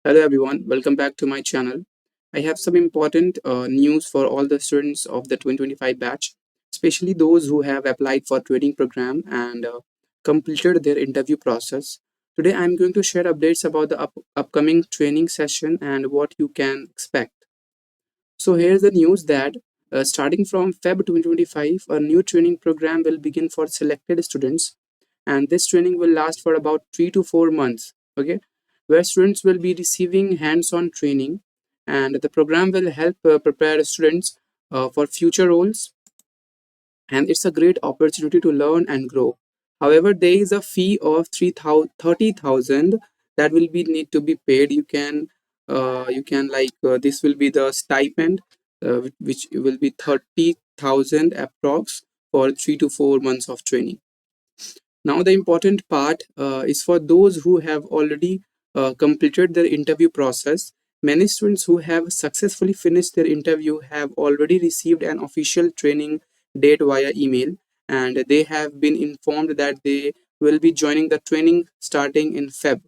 Hello everyone, welcome back to my channel. I have some important news for all the students of the 2025 batch, especially those who have applied for training program and completed their interview process. Today I'm going to share updates about the upcoming training session and what you can expect. So here's the news that starting from Feb 2025, a new training program will begin for selected students, and this training will last for about 3 to 4 months. Okay, where students will be receiving hands-on training, and the program will help prepare students for future roles, and it's a great opportunity to learn and grow. However, there is a fee of 30,000 that will be need to be paid. You can this will be the stipend, which will be 30,000 approx for 3 to 4 months of training. Now, the important part is for those who have already completed their interview process. Many students who have successfully finished their interview have already received an official training date via email, and they have been informed that they will be joining the training starting in Feb.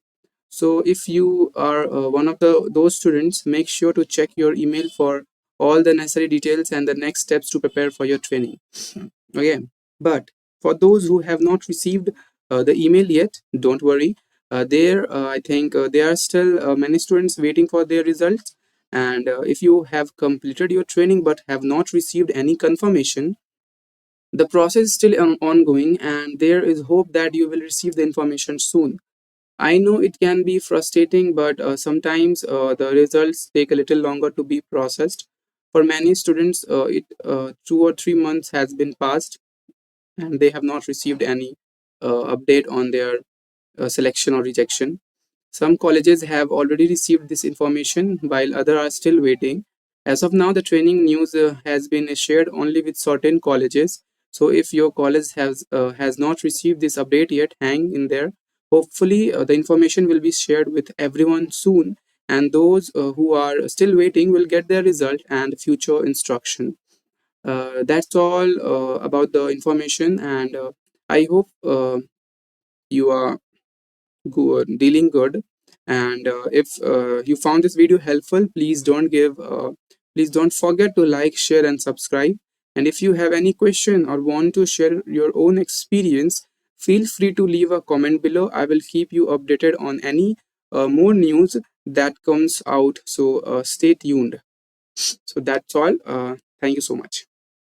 So, if you are one of those students, make sure to check your email for all the necessary details and the next steps to prepare for your training. Okay, but for those who have not received the email yet, don't worry. I think there are still many students waiting for their results. And if you have completed your training but have not received any confirmation, the process is still ongoing, and there is hope that you will receive the information soon. I know it can be frustrating, but sometimes the results take a little longer to be processed. For many students, it 2 or 3 months has been passed and they have not received any update on their selection or rejection. Some colleges have already received this information while others are still waiting. As of now, the training news has been shared only with certain colleges. So if your college has not received this update yet, hang in there. Hopefully, the information will be shared with everyone soon, and those who are still waiting will get their result and future instruction. That's all about the information, and I hope you are dealing good. And if you found this video helpful, please don't forget to like, share, and subscribe. And if you have any question or want to share your own experience, feel free to leave a comment below. I will keep you updated on any more news that comes out. So stay tuned. So that's all. Thank you so much.